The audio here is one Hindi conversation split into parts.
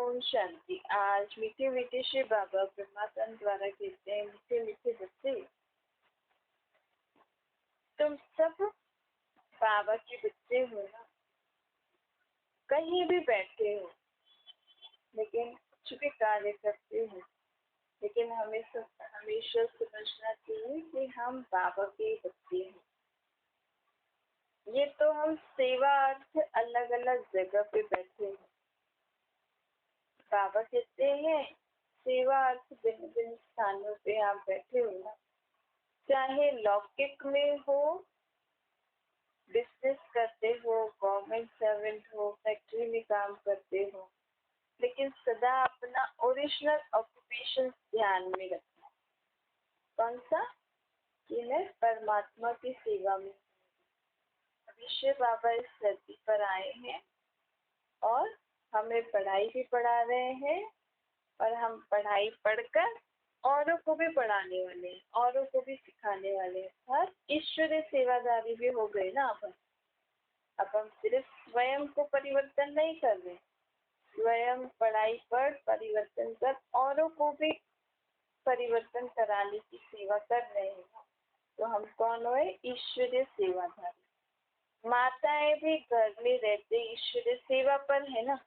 ओम शांति। आज मीठे मीठे श्री बाबा ब्रह्मा तन द्वारा कहते हैं, मीठे मीठे बच्चे, तुम सब बाबा के बच्चे हो ना। कहीं भी बैठे हो लेकिन कुछ भी कार्य करते हो, लेकिन हमेशा समझना चाहिए कि हम बाबा के बच्चे हैं। ये तो हम सेवा अर्थ अलग अलग जगह पे बैठे हैं। बाबा कहते हैं सेवा अर्थ भिन्न भिन्न स्थानों पे आप बैठे हो ना, चाहे लौकिक में हो, बिजनेस करते हो, गवर्नमेंट सर्वेंट हो, फैक्ट्री में काम करते हो, लेकिन सदा अपना ओरिजिनल ऑक्यूपेशन ध्यान में रखना। कौन सा? कि मैं परमात्मा की सेवा में। अभिषेक बाबा इस धरती पर आए हैं और हमें पढ़ाई भी पढ़ा रहे हैं, और हम पढ़ाई पढ़कर औरों को भी पढ़ाने वाले, औरों को भी सिखाने वाले। हर ईश्वरीय सेवादारी भी हो गए ना। अब हम सिर्फ स्वयं को परिवर्तन नहीं कर रहे, स्वयं पढ़ाई पढ़ परिवर्तन कर औरों को भी परिवर्तन कराने की सेवा कर रहे हैं। तो हम कौन हुए? ईश्वरीय सेवाधारी। माताएं भी घर में रहते ईश्वरीय सेवा पर है ना।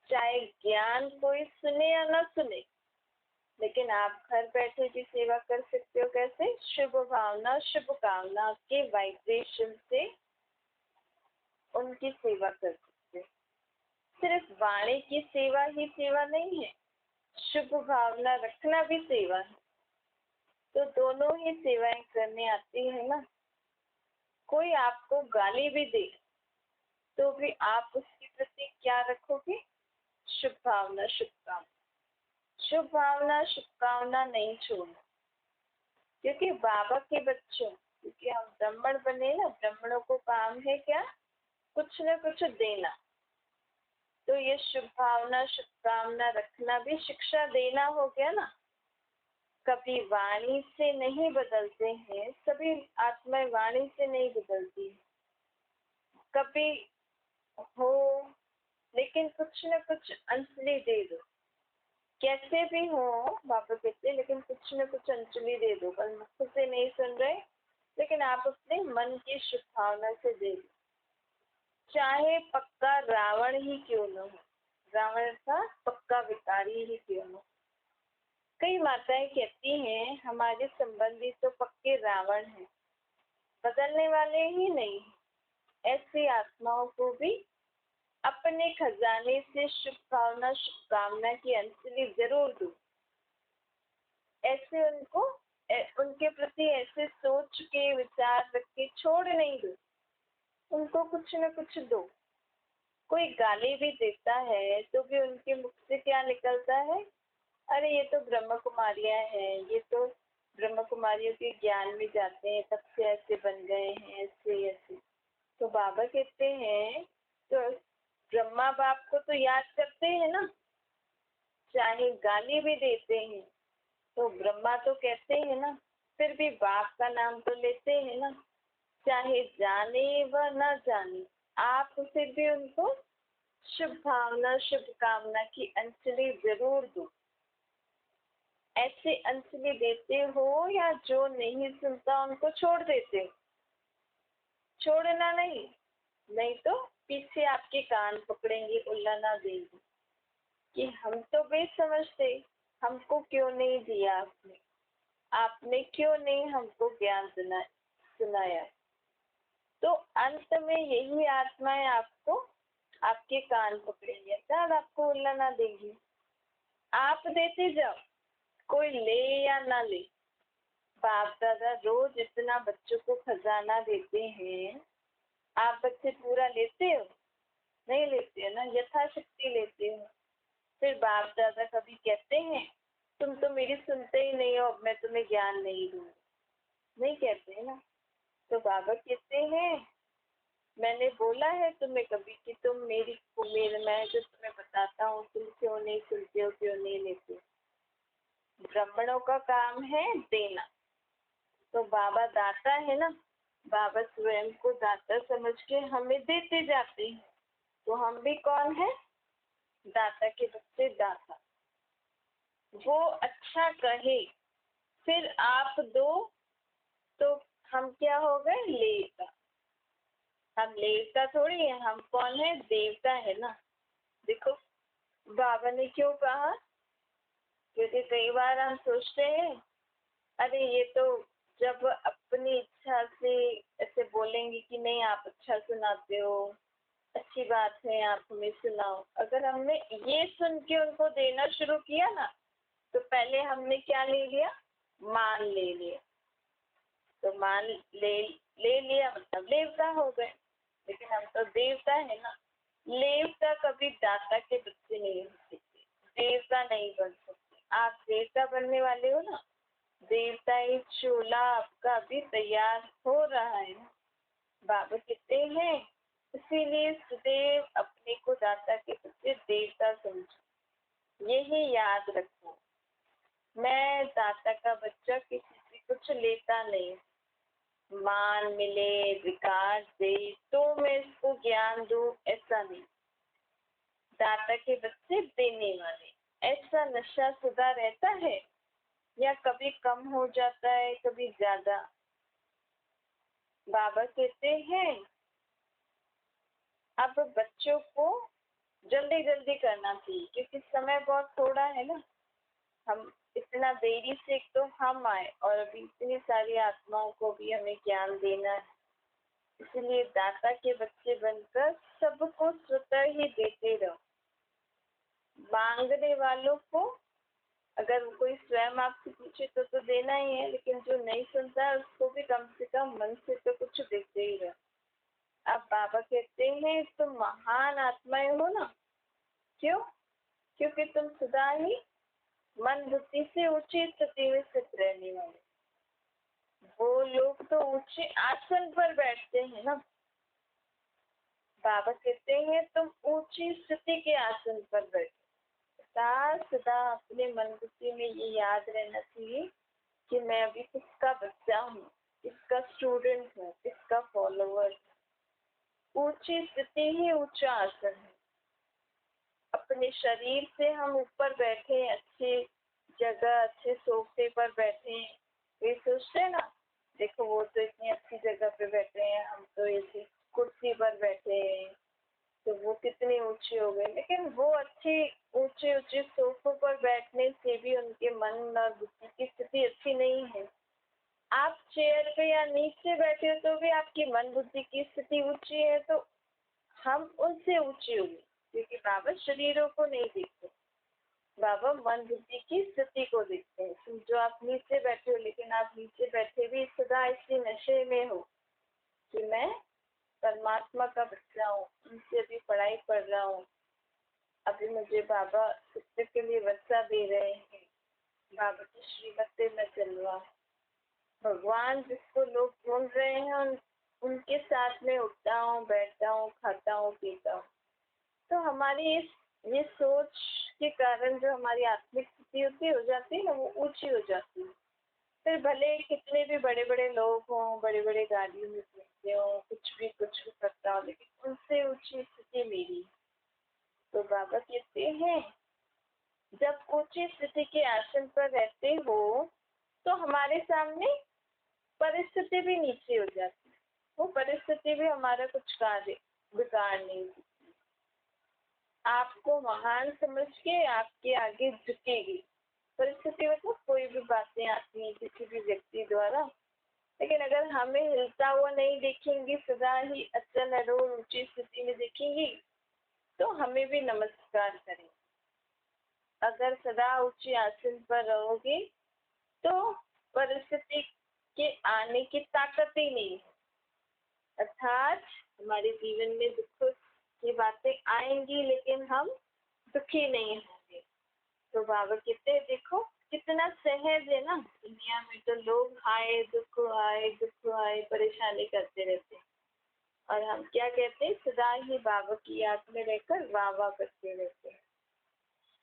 चाहे ज्ञान कोई सुने या ना सुने, लेकिन आप घर बैठे भी सेवा कर सकते हो। कैसे? शुभ भावना शुभकामना के वाइब्रेशन से उनकी सेवा कर सकते। सिर्फ वाणी की सेवा ही सेवा नहीं है, शुभ भावना रखना भी सेवा है। तो दोनों ही सेवाएं करने आती है ना। कोई आपको गाली भी दे तो भी आप उसके प्रति क्या रखोगे? शुभ भावना शुभकामना। शुभ भावना शुभकामना नहीं छोड़ना, क्योंकि बाबा के बच्चों, क्योंकि हम ब्राह्मण बने ना, ब्राह्मणों को काम है क्या? कुछ न कुछ देना। तो ये शुभ भावना शुभकामना रखना भी शिक्षा देना हो गया ना। कभी वाणी से नहीं बदलते हैं, सभी आत्माएं वाणी से नहीं बदलती। कभी हो, लेकिन कुछ न कुछ अंजलि दे दो। कैसे भी हो बाबा कहते, लेकिन कुछ न कुछ अंजलि दे दो। बस मुख से नहीं सुन रहे, लेकिन आप अपने मन की शुभ भावना से दे दो। चाहे पक्का रावण ही क्यों न हो, रावण का पक्का विकारी ही क्यों न हो। कई माताएं कहती हैं हमारे संबंधी तो पक्के रावण हैं, बदलने वाले ही नहीं। ऐसी आत्माओं को भी अपने खजाने से शुभ भावना शुभकामना की अंजलि जरूर दो। ऐसे उनके प्रति ऐसे सोच के विचार रख के छोड़ नहीं दो, उनको कुछ न कुछ दो। कोई गाली भी देता है तो भी उनके मुख से क्या निकलता है? अरे ये तो ब्रह्म कुमारियां हैं, ये तो ब्रह्म कुमारियों के ज्ञान में जाते हैं, तब से ऐसे बन गए हैं, ऐसे ऐसे। तो बाबा कहते हैं तो ब्रह्मा बाप को तो याद करते हैं ना। चाहे गाली भी देते हैं तो ब्रह्मा तो कहते हैं ना, फिर भी बाप का नाम तो लेते हैं ना। चाहे जाने व न जाने, आप फिर भी उनको शुभ भावना शुभकामना की अंजलि जरूर दो। ऐसे अंजलि देते हो या जो नहीं सुनता उनको छोड़ देते हो? छोड़ना नहीं, नहीं तो पीछे आपके कान पकड़ेंगे, उल्लाना देंगे कि हम तो बेसमझ थे, हमको क्यों नहीं दिया आपने, आपने क्यों नहीं हमको ज्ञान सुनाया। तो अंत में यही आत्माएं आपको आपके कान पकड़ेंगे, शायद आपको उल्लाना देंगी। आप देते जाओ, कोई ले या ना ले। बाप दादा रोज इतना बच्चों को खजाना देते हैं, आप बच्चे पूरा लेते हो? नहीं लेते हो ना, यथाशक्ति लेते हो। फिर बाप दादा कभी कहते हैं तुम तो मेरी सुनते ही नहीं हो, अब मैं तुम्हें ज्ञान नहीं दूंगा? नहीं कहते ना। तो बाबा कहते हैं मैंने बोला है तुम्हें कभी कि तुम मैं जो तुम्हें बताता हूँ तुम क्यों नहीं सुनते हो, क्यों नहीं लेते हो? ब्राह्मणों का काम है देना। तो बाबा दाता है ना, बाबा स्वयं को दाता समझ के हमें देते जाते हैं। तो हम भी कौन है? दाता के बच्चे दाता, वो अच्छा कहे फिर आप दो तो हम क्या हो गए? लेवता। हम लेवता थोड़ी है, हम कौन है? देवता है ना। देखो बाबा ने क्यों कहा, क्योंकि कई बार हम सोचते हैं अरे ये तो जब अपनी इच्छा से ऐसे बोलेंगे कि नहीं आप अच्छा सुनाते हो, अच्छी बात है आप हमें सुनाओ, अगर हमने ये सुन के उनको देना शुरू किया ना तो पहले हमने क्या ले लिया? मान ले लिया। तो मान ले लिया मतलब देवता हो गए। लेकिन हम तो देवता है ना। देवता कभी दाता के बच्चे नहीं हो सकते, देवता नहीं बन सकते। आप देवता बनने वाले हो ना, देवता ही चोला आपका अभी तैयार हो रहा है ना। बाबा कहते हैं इसीलिए सदैव अपने को दाता के बच्चे देवता समझो, यही याद रखो। मैं दाता का बच्चा किसी से कुछ लेता नहीं, मान मिले विकास दे तो मैं इसको ज्ञान दूं ऐसा नहीं। दाता के बच्चे देने वाले, ऐसा नशा सदा रहता है या कभी कम हो जाता है कभी ज्यादा? बाबा कहते हैं अब बच्चों को जल्दी जल्दी करना चाहिए क्योंकि समय बहुत थोड़ा है ना। हम इतना देरी से एक तो हम आए और अभी इतनी सारी आत्माओं को भी हमें ज्ञान देना है, इसलिए दाता के बच्चे बनकर सबको स्वतः ही देते रहो। मांगने वालों को अगर कोई स्वयं आपसे पूछे तो देना ही है, लेकिन जो नहीं सुनता है उसको भी कम से कम मन से तो कुछ देते ही रहो। अब बाबा कहते हैं तुम महान आत्माएं हो ना। क्यों? क्योंकि तुम सदा ही मन बुद्धि से ऊंची स्थिति में स्थित रहने वाले। वो लोग तो ऊंचे आसन पर बैठते हैं ना। बाबा कहते हैं तुम ऊंची स्थिति के आसन पर बैठो। सदा सदा अपने मन बुद्धि में ये याद रहना चाहिए कि मैं अभी किसका बच्चा हूँ, किसका स्टूडेंट हूँ, किसका फॉलोअर। ऊंची स्थिति ही ऊंचा आसन है। अपने शरीर से हम ऊपर बैठे, अच्छी जगह अच्छे सोफे पर बैठे, ये सोचते हैं ना देखो वो तो इतनी अच्छी जगह पे बैठे हैं, हम तो ऐसी कुर्सी पर बैठे हैं, तो वो कितनी ऊंची हो गई। लेकिन वो अच्छी ऊंचे ऊंचे सोफों पर बैठने से भी उनके मन और बुद्धि की स्थिति अच्छी नहीं है। आप चेयर पे या नीचे बैठे हो तो भी आपकी मन बुद्धि की स्थिति ऊंची है, तो हम उनसे ऊंचे होंगे क्योंकि बाबा शरीरों को नहीं देखते, बाबा मन बुद्धि की स्थिति को देखते हैं। जो आप नीचे बैठे हो लेकिन आप नीचे बैठे भी सदा इसी नशे में हो कि मैं परमात्मा का बच्चा हूँ, उनसे अभी पढ़ाई पढ़ रहा हूँ, अभी मुझे बाबा सत्य के लिए वर्षा दे रहे हैं, बाबा की श्रीमत पे मैं चल रहा हूँ। भगवान जिसको लोग ढूंढ रहे हैं उनके साथ में उठता हूँ, बैठता हूँ, खाता हूँ, पीता हूँ। तो हमारी ये सोच के कारण जो हमारी आत्मिक स्थिति हो जाती है ना, वो ऊंची हो जाती है। फिर भले कितने भी बड़े बड़े लोग हों, बड़े बड़े गाड़ियों में घूमते हो, कुछ भी करता हो, लेकिन उनसे ऊंची स्थिति मेरी। तो बाबा कहते हैं जब ऊंची स्थिति के आसन पर रहते हो तो हमारे सामने परिस्थिति भी नीचे हो जाती है। वो परिस्थिति भी हमारा कुछ कार्य बिगाड़ नहीं सकती। आपको महान समझ के आपके आगे झुकेगी। परिस्थिति मतलब कोई भी बातें आती हैं किसी भी व्यक्ति द्वारा, लेकिन अगर हमें हिलता हुआ नहीं देखेंगी, सदा ही अचल अरोड़ ऊंची स्थिति में देखेंगी तो हमें भी नमस्कार करेंगे। अगर सदा ऊंचे आसन पर रहोगे तो परिस्थिति के आने की ताकत ही नहीं है। अर्थात हमारे जीवन में दुख की बातें आएंगी लेकिन हम दुखी नहीं होंगे। तो बाबा कहते हैं देखो कितना सहज है ना, दुनिया में तो लोग आए दुख आए परेशानी करते रहते हैं और हम क्या कहते हैं, सदा ही बाबा की याद में रहकर वाह वाह करते रहते हैं।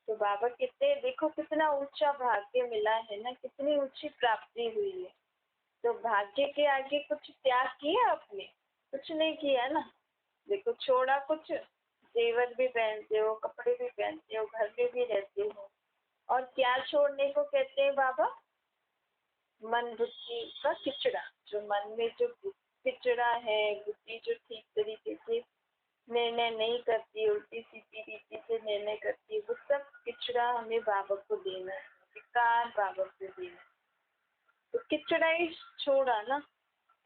तो बाबा कहते हैं देखो कितना ऊंचा भाग्य मिला है ना, कितनी ऊंची प्राप्ति हुई है। तो भाग्य के आगे कुछ त्याग किया आपने? कुछ नहीं किया ना। देखो छोड़ा कुछ, जेवर भी पहनते हो, कपड़े भी पहनते हो, घर में भी रहते हो, और क्या छोड़ने को कहते हैं बाबा? मन बुद्धि का किचड़ा। जो मन में जो किचड़ा है, बुद्धि जो ठीक तरीके से निर्णय नहीं करती, उल्टी सीधी रीति से निर्णय करती है, वो सब किचड़ा हमें बाबा को देना है, विकार बाबा को देना है। तो किचड़ा ही छोड़ा ना,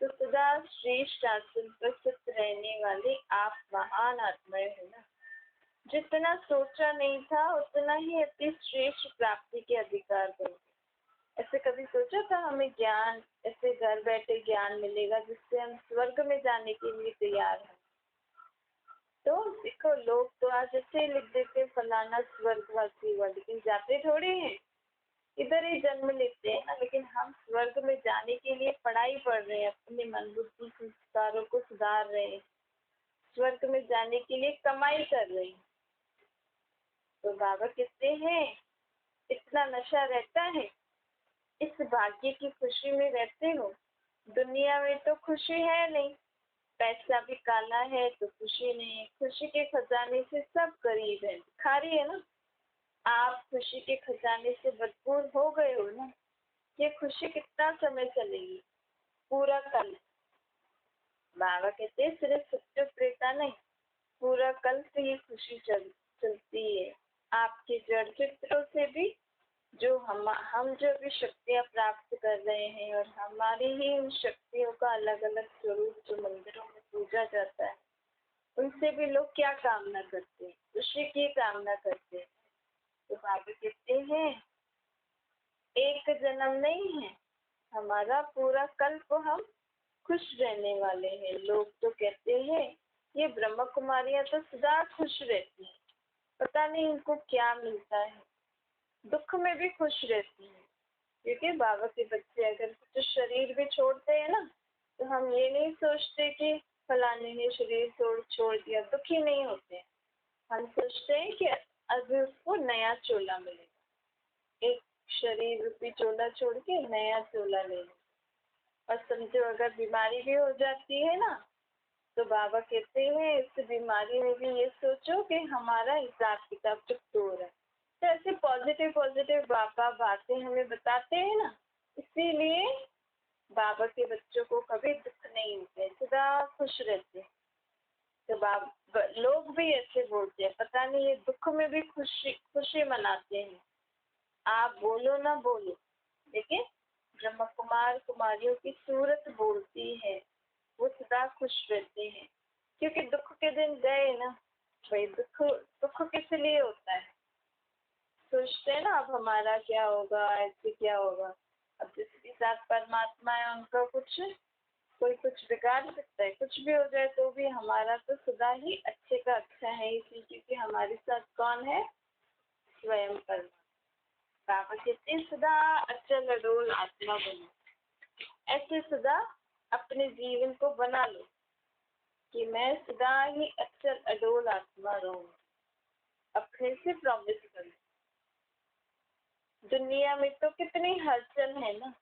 तो सदा श्रेष्ठ आसन पर स्थित रहने वाले आप महान आत्माएं हो ना। जितना सोचा नहीं था उतना ही अति श्रेष्ठ प्राप्ति के अधिकार बने। ऐसे कभी सोचा था हमें ज्ञान, ऐसे घर बैठे ज्ञान मिलेगा जिससे हम स्वर्ग में जाने के लिए तैयार हैं? तो देखो, लोग तो आज ऐसे लिख देते फलाना स्वर्गवासी हुआ, लेकिन जाते थोड़ी हैं, इधर ही जन्म लेते हैं ना। लेकिन हम स्वर्ग में जाने के लिए पढ़ाई पढ़ रहे हैं, अपने मन बुद्धि संस्कारों को सुधार रहे हैं, स्वर्ग में जाने के लिए कमाई कर रहे हैं। तो बाबा कहते हैं इतना नशा रहता है, इस भाग्य की खुशी में रहते हो। दुनिया में तो खुशी है नहीं, पैसा भी काला है तो खुशी नहीं है। खुशी के खजाने से सब गरीब है, भिखारी है ना। आप खुशी के खजाने से भरपूर हो गए हो ना। ये खुशी कितना समय चलेगी? पूरा कल। बाबा कहते हैं सिर्फ सत्य प्रेता नहीं, पूरा कल से ये खुशी चलती है। आपके जड़ चित्रों से भी जो हम जो भी शक्तियाँ प्राप्त कर रहे हैं, और हमारी ही उन शक्तियों का अलग अलग स्वरूप जो मंदिरों में पूजा जाता है, उनसे भी लोग क्या कामना करते हैं? खुशी की कामना करते हैं। तो बाबा कहते हैं एक जन्म नहीं है हमारा, पूरा कल्प हम खुश रहने वाले हैं। लोग तो कहते हैं ये ब्रह्म कुमारियां तो सदा खुश रहती हैं, पता नहीं इनको क्या मिलता है। दुख में भी खुश रहती हैं, क्योंकि बाबा के बच्चे अगर कुछ शरीर भी छोड़ते हैं ना, तो हम ये नहीं सोचते कि फलाने ने शरीर छोड़ दिया, दुखी नहीं होते। हम सोचते हैं कि अभी उसको नया चोला मिलेगा, एक शरीर रूपी चोला छोड़ के नया चोला ले लो। और समझो अगर बीमारी भी हो जाती है ना, तो बाबा कहते हैं इस बीमारी में भी ये सोचो कि हमारा हिसाब किताब चुप हो रहा है। तो ऐसे पॉजिटिव पॉजिटिव बाबा बातें हमें बताते हैं ना, इसीलिए बाबा के बच्चों को कभी दुख नहीं होते, सदा खुश रहते हैं। तो बाबा लोग भी ऐसे बोलते हैं, पता नहीं ये दुख में भी खुशी खुशी मनाते हैं। आप बोलो ना बोलो, लेकिन ब्रह्म कुमार कुमारियों की सूरत बोलती है, वो सदा खुश रहते हैं। क्योंकि दुख के दिन गए ना भाई, दुख दुख किस लिए होता है? सोचते हैं ना अब हमारा क्या होगा, ऐसे क्या होगा। अब जिसके साथ परमात्मा है उनका कोई कुछ बिगाड़ सकता है? कुछ भी हो जाए तो भी हमारा तो सदा ही अच्छे का अच्छा है, इसलिए क्योंकि हमारे साथ कौन है? स्वयं परमात्मा। बाबा कहते हैं सदा अचल अडोल आत्मा बनो। ऐसे सदा अपने जीवन को बना लो कि मैं सदा ही अचल अडोल आत्मा रहूं। अपने से प्रॉमिस करो। दुनिया में तो कितनी हलचल है ना,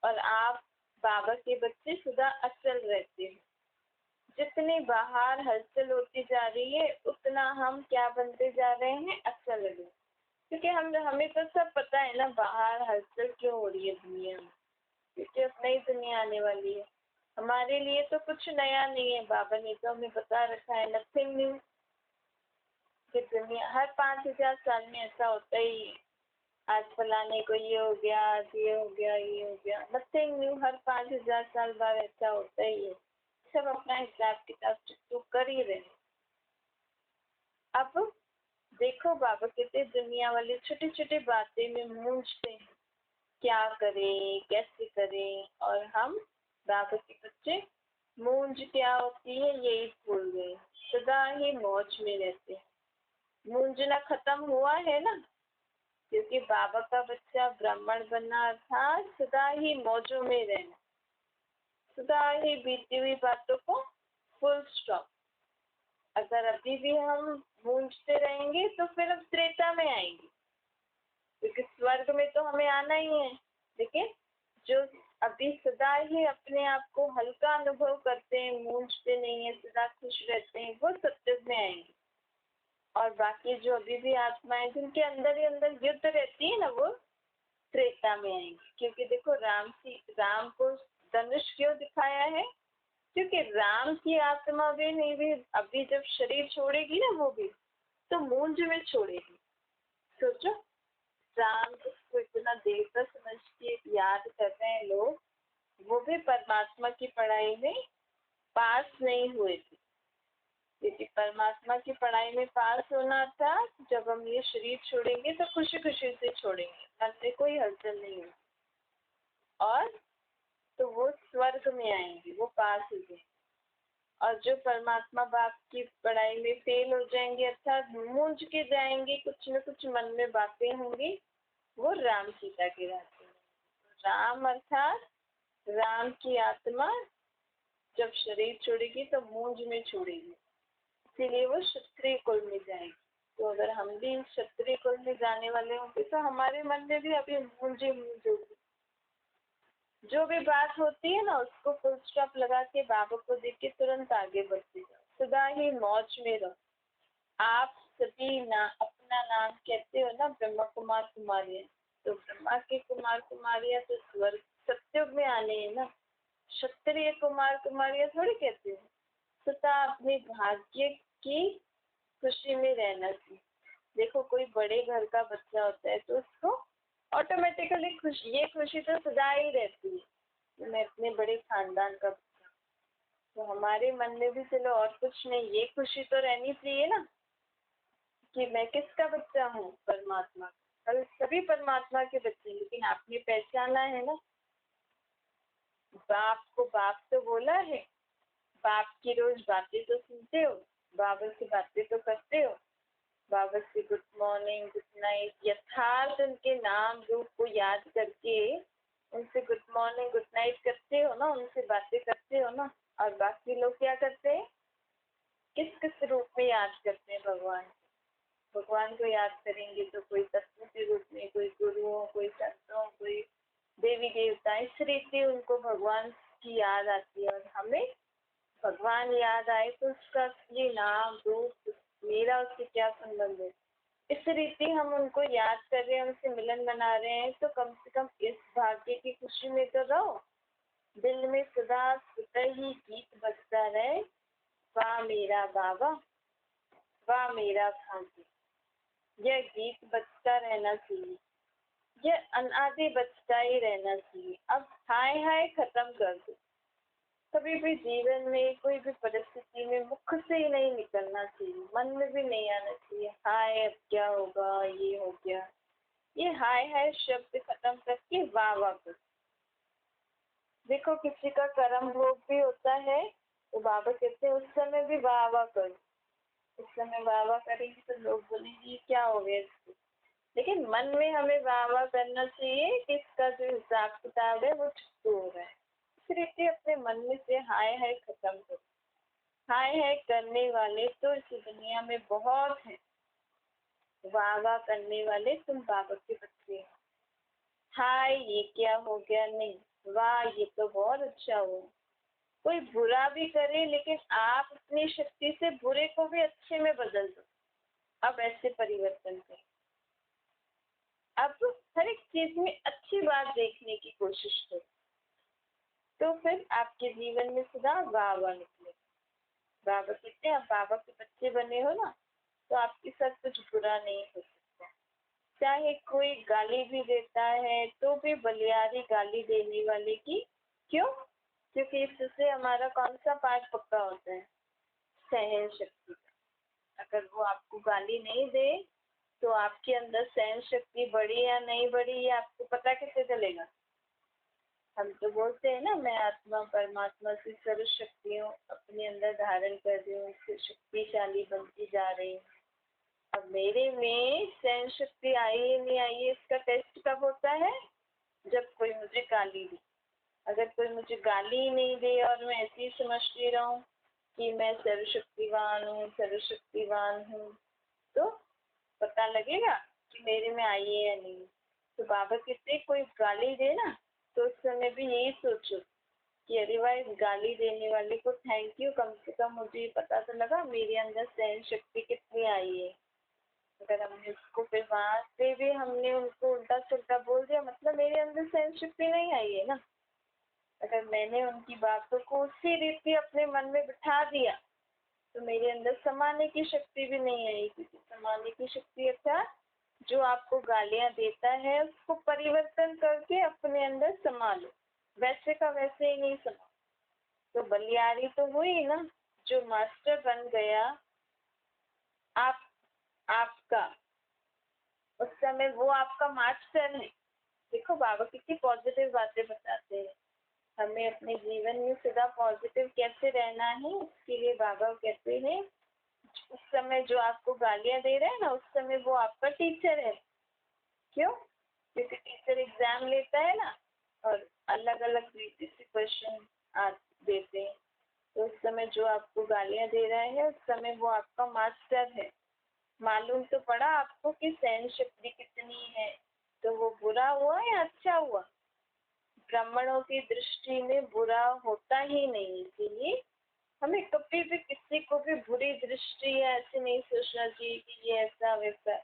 और आप बाबा के बच्चे सदा अचल रहते हैं। जितनी बाहर हलचल होती जा रही है, उतना हम क्या बनते जा रहे हैं? अचल अडोल। क्योंकि हमें तो सब पता है ना बाहर हलचल क्यों हो रही है दुनिया में, क्योंकि अब नई दुनिया आने वाली है। हमारे लिए तो कुछ नया नहीं है, बाबा ने तो हमें बता रखा है, नथिंग न्यू। कि दुनिया हर 5,000 साल में ऐसा होता ही है। आज फलाने को ये हो गया, आज ये हो गया, ये हो गया, नथिंग न्यू। हर 5,000 साल बाद ऐसा होता ही है। सब अपना हिसाब किताब तो कर ही रहे। अब देखो बाबा कहते दुनिया वाले छोटी छोटी बातें में मूंझते हैं, क्या करें कैसे करें, और हम बाबा के बच्चे मूंझ क्या होती है यही भूल गए, सदा ही मौज में रहते हैं। मूंझना खत्म हुआ है ना, क्योंकि बाबा का बच्चा ब्राह्मण बनना अर्थात सदा ही मौजों में रहना, सदा ही बीती हुई बातों को फुल स्टॉप। अगर अभी भी हम मूंझते रहेंगे तो फिर हम त्रेता में आएंगे, क्योंकि स्वर्ग में तो हमें आना ही है। लेकिन जो अभी सदा ही अपने आप को हल्का अनुभव करते हैं, मूंझते नहीं है, सदा खुश रहते हैं, वो सत्युग में आएंगे। और बाकी जो अभी भी आत्माएं जिनके अंदर ही अंदर युद्ध रहती है ना, वो त्रेता में आएंगी। क्योंकि देखो राम को धनुष क्यों दिखाया है? क्योंकि राम की आत्मा भी नहीं भी अभी जब शरीर छोड़ेगी ना, वो भी तो मूंज में छोड़ेगी। सोचो, राम को इतना देवता समझ के याद कर रहे हैं लोग, वो भी परमात्मा की पढ़ाई में पास नहीं हुए थे। क्योंकि परमात्मा की पढ़ाई में पास होना था, जब हम ये शरीर छोड़ेंगे तो खुशी खुशी से छोड़ेंगे, मन में कोई हलचल नहीं होगी, और तो वो स्वर्ग में आएंगे, वो पास हो जाएंगे। और जो परमात्मा बाप की पढ़ाई में फेल हो जाएंगे, अर्थात मूंझ के जाएंगे, कुछ न कुछ मन में बातें होंगी, वो राम सीता के रास्ते में। राम अर्थात राम की आत्मा जब शरीर छोड़ेगी तो मूंझ में छोड़ेगी, इसीलिए वो क्षत्रिय कुल में जाएगी। तो अगर हम भी क्षत्रिय कुल में जाने वाले होंगे तो हमारे मन में भी अभी मूंझ होगी। जो भी बात होती है ना, उसको फुल स्टॉप लगा के बाबा को देख के तुरंत आगे बढ़ते जाओ, सदा ही मौज में रहो। आप सभी अपना नाम कहते हो ना, ब्रह्मा कुमार कुमारियां, तो ब्रह्मा के कुमार कुमारियां तो स्वर्ग सत्युग में आने हैं ना। क्षत्रिय कुमार कुमारियां थोड़ी कहते हैं। सदा अपने भाग्य की खुशी में रहना चाहिए। देखो, कोई बड़े घर का बच्चा होता है तो उसको ऑटोमेटिकली खुशी, ये खुशी तो सदा ही रहती है कि मैं अपने बड़े खानदान का बच्चा। तो हमारे मन में भी चलो और कुछ नहीं, ये खुशी तो रहनी चाहिए ना कि मैं किसका बच्चा हूँ? परमात्मा। कल सभी परमात्मा के बच्चे, लेकिन आपने पहचाना है ना, बाप को बाप तो बोला है, बाप की रोज बातें तो सुनते हो, बाबा से बातें तो करते हो, बाबा से गुड मॉर्निंग गुड नाइट यथार्थ उनके नाम रूप को याद करके उनसे गुड मॉर्निंग गुड नाइट करते हो ना, उनसे बातें करते हो ना। और बाकी लोग क्या करते हैं? किस किस रूप में याद करते हैं भगवान? भगवान को याद करेंगे तो कोई तत्व के रूप में, कोई गुरुओं, कोई संतों, कोई देवी देवता, इस रीति उनको भगवान की याद आती है। और हमें भगवान याद आए तो उसका असली नाम रूप, मेरा उससे क्या संबंध है? इस रीति हम उनको याद कर रहे हैं, उनसे मिलन बना रहे हैं, तो कम से कम इस भाग्य की खुशी में तो रहो। दिल में सदा स्वतः ही गीत बजता रहे, वाह मेरा बाबा, वाह मेरा भाग्य। यह गीत बजता रहना चाहिए, यह अनादि बजता ही रहना चाहिए। अब हाय हाय खत्म कर दो। कभी भी जीवन में कोई भी परिस्थिति में मुख से ही नहीं निकलना चाहिए, मन में भी नहीं आना चाहिए हाय अब क्या होगा, ये हो गया। ये हाय हाय शब्द खत्म करके वाह वाह करो। देखो, किसी का कर्म भोग भी होता है तो बाबा कहते हैं उस समय भी वाह वाह करो। उस समय वाह वाह करेंगे तो लोग बोलेंगे ये क्या हो गया इसको, लेकिन मन में हमें वाह वाह करना चाहिए कि इसका जो हिसाब किताब है वो ठीक हो रहा है। इस रीति अपने मन में से हाय हाय खत्म करो। हाय हाय करने वाले तो इस दुनिया में बहुत हैं, वाह वाह करने वाले तुम बाबा के बच्चे हो। हाय ये क्या हो गया नहीं, वाह ये तो बहुत अच्छा हुआ। कोई बुरा भी करे लेकिन आप अपनी शक्ति से बुरे को भी अच्छे में बदल दो। अब ऐसे परिवर्तन करें। अब हर एक चीज में अच्छी बात देखने की कोशिश करो, तो फिर आपके जीवन में सदा वाह वाह निकले। बाबा कहते हैं आप बाबा के बच्चे बने हो ना, तो आपके साथ कुछ बुरा नहीं हो सकता। चाहे कोई गाली भी देता है तो भी बलियारी गाली देने वाले की। क्यों? क्योंकि इससे हमारा कौन सा पाठ पक्का होता है? सहन शक्ति का। अगर वो आपको गाली नहीं दे तो आपके अंदर सहन शक्ति बढ़ी या नहीं बढ़ी, ये आपको पता कैसे चलेगा? हम तो बोलते हैं ना, मैं आत्मा परमात्मा से सर्व शक्तियों अपने अंदर धारण कर रही हूँ, इससे शक्तिशाली बनती जा रही हूँ। अब मेरे में सहन शक्ति आई है नहीं आई है, इसका टेस्ट कब होता है? जब कोई मुझे गाली दे। अगर कोई मुझे गाली ही नहीं दे और मैं ऐसे ही समझती रहूं कि मैं सर्वशक्तिवान हूँ सर्वशक्तिवान हूँ, तो पता लगेगा कि मेरे में आई है या नहीं। तो बाबा कहते कोई गाली दे ना, तो उस समय भी यही सोचो कि अरे भाई, गाली देने वाले को थैंक यू, कम से कम मुझे ये पता तो लगा मेरे अंदर सहन शक्ति कितनी आई है। अगर हमने उसको फिर वहां से भी हमने उनको उल्टा सुल्टा बोल दिया, मतलब मेरे अंदर सेंसशिप ही नहीं आई है ना। अगर मैंने उनकी बातों को उसी रीति अपने मन में बिठा दिया तो मेरे अंदर समाने की शक्ति भी नहीं आई, क्योंकि समाने की शक्ति अर्थात जो आपको गालियां देता है उसको परिवर्तन करके अपने अंदर समा लो, वैसे का वैसे ही नहीं समा। तो बलियारी तो हुई ना, जो मास्टर बन गया आप आपका, उस समय वो आपका मास्टर है। देखो बाबा कितनी पॉजिटिव बातें बताते हैं, हमें अपने जीवन में सदा पॉजिटिव कैसे रहना है उसके लिए बाबा कहते हैं उस समय जो आपको गालियां दे रहे हैं ना, उस समय वो आपका टीचर है। क्यों? क्योंकि टीचर एग्जाम लेता है ना और अलग अलग तरीके से क्वेश्चन देते हैं, तो उस समय जो आपको गालियां दे रहा है उस समय वो आपका मास्टर है। मालूम तो पड़ा आपको कि सहन शक्ति कितनी है, तो वो बुरा हुआ या अच्छा हुआ? ब्राह्मणों की दृष्टि में बुरा होता ही नहीं, इसीलिए हमें कभी भी किसी को भी बुरी दृष्टि या ऐसे नहीं सोचना चाहिए कि ये ऐसा वैसा।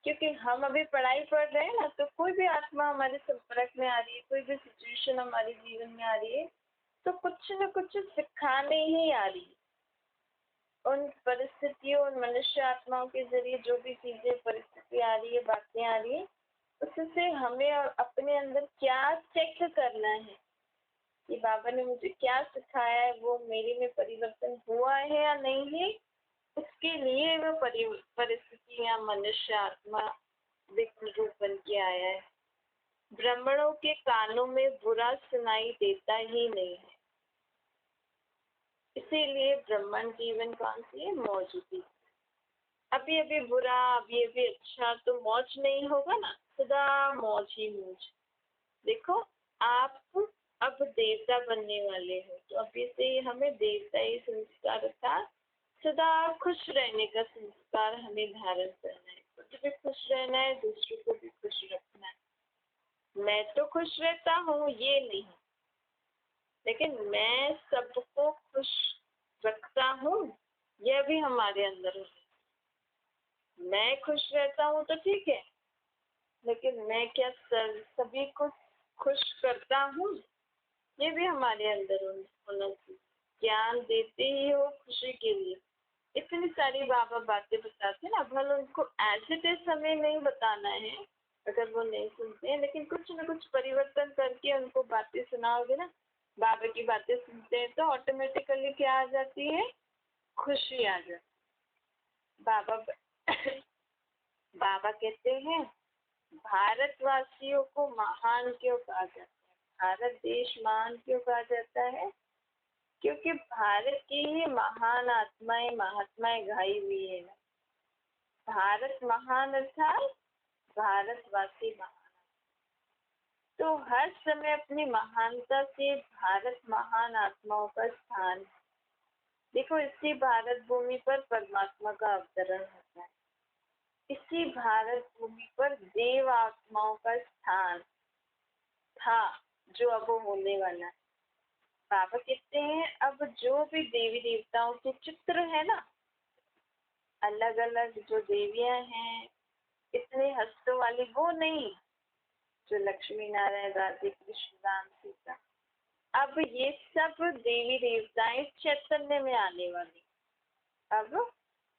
क्योंकि हम अभी पढ़ाई पढ़ रहे हैं ना, तो कोई भी आत्मा हमारे संपर्क में आ रही है, कोई भी सिचुएशन हमारे जीवन में आ रही है, तो कुछ न कुछ सिखाने ही आ रही है। उन परिस्थितियों, उन मनुष्य आत्माओं के जरिए जो भी चीजें परिस्थिति आ रही है, बातें आ रही है, उससे हमें और अपने अंदर क्या चेक करना है कि बाबा ने मुझे क्या सिखाया है, वो मेरे में परिवर्तन हुआ है या नहीं है। उसके लिए वो परिस्थितियां मनुष्य आत्मा विघ्न रूप बन के आया है। ब्राह्मणों के कानों में बुरा सुनाई देता ही नहीं है, इसीलिए ब्राह्मण जीवन कौन सी है? मौजूदी। अभी अभी बुरा, अभी अभी अच्छा, तो मौज नहीं होगा ना, सदा मौज ही मौज। देखो आप अब देवता बनने वाले हो, तो अभी से ही हमें देवता ही संस्कार था, सदा खुश रहने का संस्कार हमें धारण करना है। खुद भी खुश रहना है, दूसरों को भी खुश रखना है। मैं तो खुश रहता हूँ ये नहीं, लेकिन मैं सबको खुश रखता हूँ, यह भी हमारे अंदर है। मैं खुश रहता हूँ तो ठीक है, लेकिन मैं क्या सभी को खुश करता हूँ, ये भी हमारे अंदर होना चाहिए। ज्ञान देते ही हो खुशी के लिए, इतनी सारी बाबा बातें बताते हैं ना, भले उनको एज इट इज हमें नहीं बताना है अगर वो नहीं सुनते हैं, लेकिन कुछ ना कुछ परिवर्तन करके उनको बातें सुनाओगे ना, बाबा की बातें सुनते हैं तो ऑटोमेटिकली क्या आ जाती है? खुशी आ जाती। बाबा बाबा कहते हैं भारतवासियों को महान क्यों कहा जाता है, भारत देश महान क्यों कहा जाता है? क्योंकि भारत की ही महान आत्माएं महात्माएं गाई हुई है। भारत महान अर्थात भारतवासी महान। तो हर समय अपनी महानता से भारत महान आत्माओं का स्थान। देखो इसी भारत भूमि पर परमात्मा का अवतरण होता है, इसी भारत भूमि पर देव आत्माओं का स्थान था, जो अब होने वाला है। बाबा कहते हैं अब जो भी देवी देवताओं के चित्र है ना, अलग अलग जो देवियां हैं, इतने हस्तों वाली वो नहीं, जो लक्ष्मी नारायण राधे कृष्ण राम सीता, अब ये सब देवी देवताएं चैतन्य में आने वाली। अब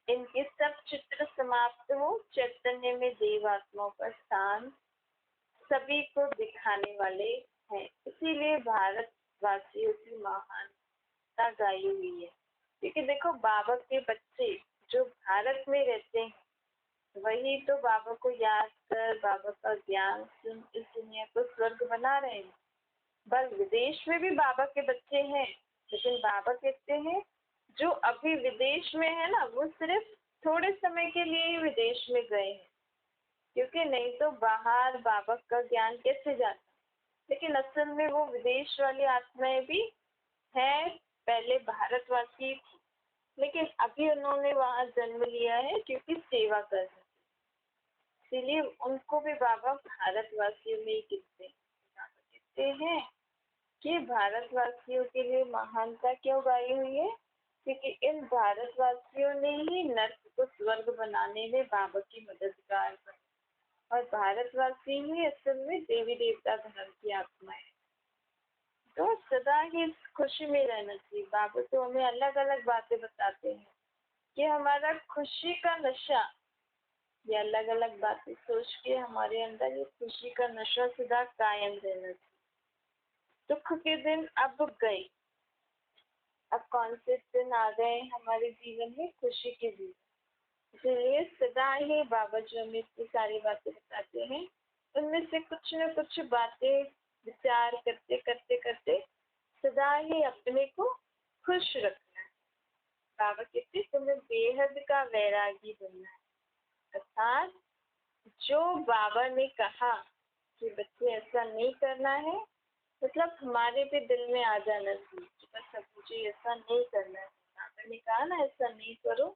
इनके सब चित्र समाप्त हो, चैतन्य में देव आत्माओं का स्थान सभी को दिखाने वाले हैं। इसीलिए भारतवासियों की महानता गाई हुई है, क्योंकि देखो बाबा के बच्चे जो भारत में रहते हैं वही तो बाबा को याद कर, बाबा का ज्ञान सुन इस दुनिया को स्वर्ग बना रहे हैं। बस विदेश में भी बाबा के बच्चे हैं, लेकिन बाबा कहते हैं जो अभी विदेश में है ना, वो सिर्फ थोड़े समय के लिए ही विदेश में गए हैं, क्योंकि नहीं तो बाहर बाबा का ज्ञान कैसे जाता। लेकिन असल में वो विदेश वाली आत्माएं भी है, पहले भारतवासी थी, लेकिन अभी उन्होंने वहां जन्म लिया है क्योंकि सेवा कर, इसीलिए उनको भी बाबा भारतवासियों में ही गिनते हैं। कहते हैं कि भारतवासियों के लिए महानता क्यों गाई हुई है? क्योंकि इन भारतवासियों ने ही नर्क को स्वर्ग बनाने में बाबा की मददगार बने। और भारतवासी ही असल में देवी देवता धर्म की आत्मा है। तो सदा ही इस खुशी में रहना चाहिए। बाबा तो हमें अलग अलग बातें बताते हैं कि हमारा खुशी का नशा, ये अलग अलग बातें सोच के हमारे अंदर ये खुशी का नशा सदा कायम रहना चाहिए। दुख के दिन अब गए, अब कौन से दिन आ गए हमारे जीवन में? खुशी के दिन। इसलिए सदा ही बाबा जो हमें इतनी सारी बातें बताते हैं, उनमें से कुछ न कुछ बातें विचार करते करते करते सदा ही अपने को खुश रखना है। बाबा कहते तुम्हें बेहद का वैरागी बनना है। अर्थात जो बाबा ने कहा कि बच्चे ऐसा नहीं करना है, मतलब हमारे भी दिल में आ जाना चाहिए कि बस अब मुझे ऐसा नहीं करना है। बाबा ने कहा ना ऐसा नहीं करो,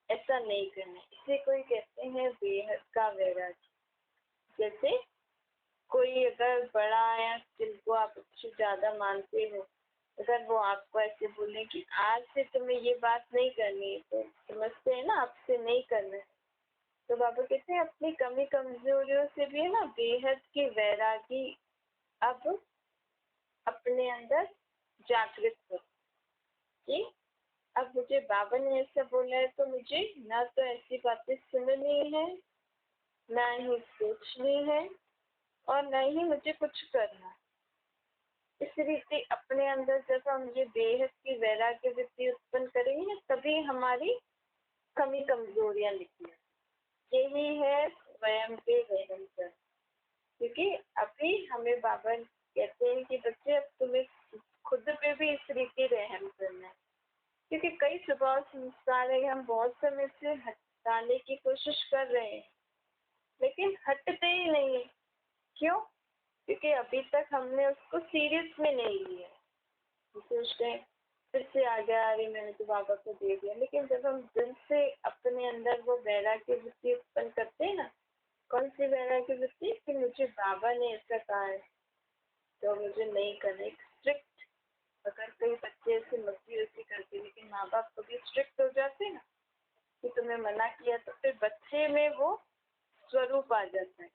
ऐसा नहीं करना है। इसे कोई कहते हैं बेहद का वैरागी। जैसे कोई अगर बड़ा या जिनको आप अच्छे ज्यादा मानते हो, अगर वो आपको ऐसे बोले कि आज से तुम्हें ये बात नहीं करनी है, तो समझते हैं ना आपसे नहीं करना है। तो बाबा कहते हैं अपनी कमी कमजोरियों से भी है ना बेहद की वैरागी अब अपने अंदर जागृत करो कि अब मुझे बाबा ने ऐसा बोला है, तो मुझे ना तो ऐसी बातें सुननी है, ना ही सोचनी है, और ना ही मुझे कुछ करना है। इस रीति अपने अंदर जब हम ये बेहद की वैराग्य वृत्ति उत्पन्न करेंगे, तभी हमारी कमी कमजोरियां निकलेंगी। यही है स्वयं पे रहम कर। क्योंकि अभी हमें बाबा कहते हैं कि बच्चे अब तुम्हें खुद पे भी इस रीति रहम करना है। क्योंकि कई स्वभाव संस्कार है हम बहुत समय से हटाने की कोशिश कर रहे हैं, लेकिन हटते ही नहीं है। क्यों? क्योंकि अभी तक हमने उसको सीरियस में नहीं लिया। सोचते हैं फिर से आ गया, अरे मैंने तो बाबा को दे दिया। लेकिन जब हम दिल से अपने अंदर वो वैराग्य वृत्ति उत्पन्न करते हैं ना, कौन सी वैराग्य वृत्ति? कि मुझे बाबा ने ऐसा कहा है तो मुझे नहीं करना। एक स्ट्रिक्ट, अगर कई बच्चे ऐसे मस्ती वस्ती करते लेकिन माँ बाप कभी स्ट्रिक्ट हो जाते ना कि तुम्हें मना किया, तो फिर बच्चे में वो स्वरूप आ जाता है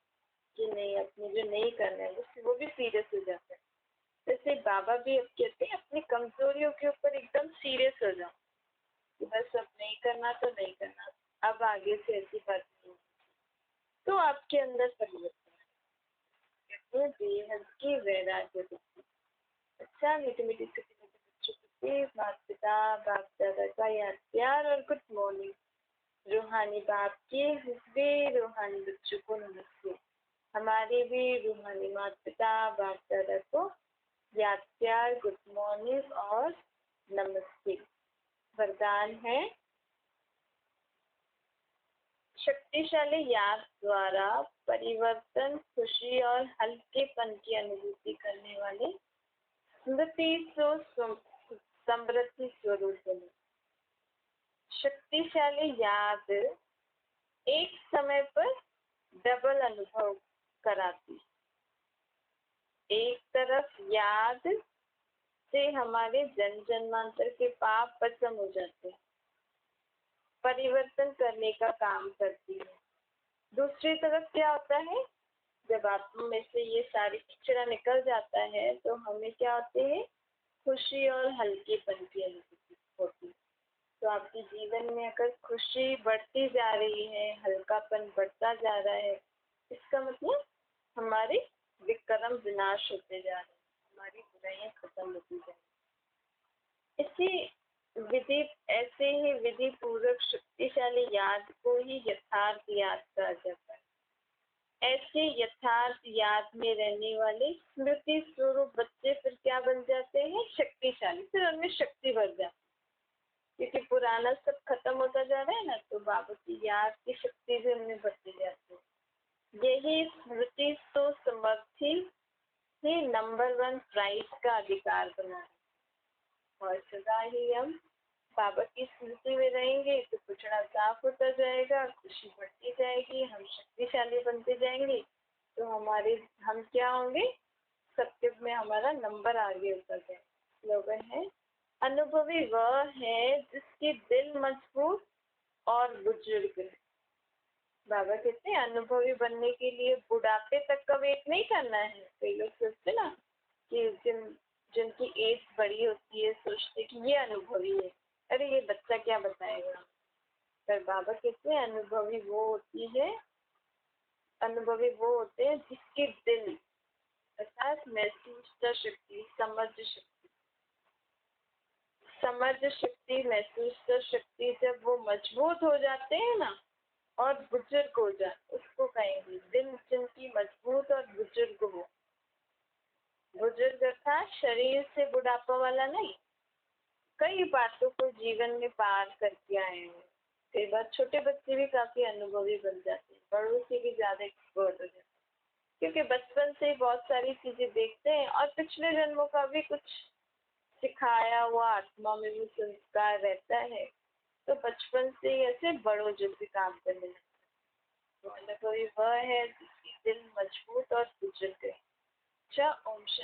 कि नहीं अब मुझे नहीं करना है, वो भी सीरियस हो जाता है। जैसे बाबा भी अब कहते हैं अपनी कमजोरियों के ऊपर एकदम सीरियस हो जाओ कि बस अब नहीं करना तो नहीं करना, अब आगे से ऐसी बात नहीं, तो आपके अंदर परिवर्तन कहते हैं बेहद की वैराग्य। अच्छा, मीठी मीठी छोटी छोटी बच्चों के माता पिता बाप दादा का याद प्यार और गुड मॉर्निंग। रूहानी बाप के हुस्बे रूहानी बच्चों को नमस्ते। हमारे भी रूहानी माता पिता बाप दादा को याद प्यार गुड मॉर्निंग और नमस्ते। वरदान है शक्तिशाली याद द्वारा परिवर्तन, खुशी और हल्केपन की अनुभूति करने वाले स्मृति समृद्धि स्वरूप बने। शक्तिशाली याद एक समय पर डबल अनुभव कराती। एक तरफ याद से हमारे जन्म जन्मांतर के पाप भस्म हो जाते हैं, परिवर्तन करने का काम करती है। दूसरी तरफ क्या होता है, जब आत्मा में से ये सारी कचरा निकल जाता है तो हमें क्या होते हैं? खुशी और हल्केपन की अनुभूति होती है। तो आपके जीवन में अगर खुशी बढ़ती जा रही है, हल्कापन बढ़ता जा रहा है, इसका मतलब हमारे विक्रम विनाश होते जा रहे हैं, हमारी बुराइयां खत्म होती जा रही। इसी विधि, ऐसे ही विधि पूर्वक शक्तिशाली याद को ही यथार्थ याद कहा जाता है। ऐसे यथार्थ याद में रहने वाले स्मृति स्वरूप बच्चे फिर क्या बन जाते हैं? शक्तिशाली। फिर उनमें शक्ति बढ़ जाती है, क्योंकि पुराना सब खत्म होता जा रहा है ना, तो बाबा की याद की शक्ति भी उनमें बढ़ती जाती है। यही स्मृति तो समर्थी ही नंबर 1 प्राइज का अधिकार बना है। और सदा ही हम बाबा की स्मृति में रहेंगे तो पिछड़ा साफ होता जाएगा, खुशी बढ़ती जाएगी, हम शक्तिशाली बनते जाएंगे। तो हम क्या होंगे? सत्य में हमारा नंबर आगे होता जाए। स्लोगन है, अनुभवी वह है जिसके दिल मजबूत और बुजुर्ग है। बाबा कहते हैं अनुभवी बनने के लिए बुढ़ापे तक का वेट नहीं करना है। कई लोग सोचते ना कि जिनकी एज बड़ी होती है सोचते कि ये अनुभवी है, अरे ये बच्चा क्या बताएगा। पर बाबा कहते हैं अनुभवी वो होते हैं जिसके दिल अर्थात महसूस शक्ति, समझ शक्ति, महसूस कर शक्ति जब वो मजबूत हो जाते हैं ना और बुजुर्ग हो जाते, उसको कहेंगे दिल जिनकी मजबूत और बुजुर्ग हो। बुजुर्ग अर्थात शरीर से बुढ़ापा वाला नहीं, कई बातों को जीवन में पार करके आए हैं। कई बार छोटे बच्चे भी काफी अनुभवी बन जाते हैं, बड़ों से भी ज्यादा एक्सपर्ट हो जाते हैं, क्योंकि बचपन से बहुत सारी चीजें देखते हैं और पिछले जन्मों का भी कुछ सिखाया हुआ आत्मा में भी संस्कार रहता है, तो बचपन से ही ऐसे बड़ों जैसे काम करने लगते हैं। तो अनुभवी वह है जिसकी दिल मजबूत और बुजुर्ग है। अच्छा, ओम शांति।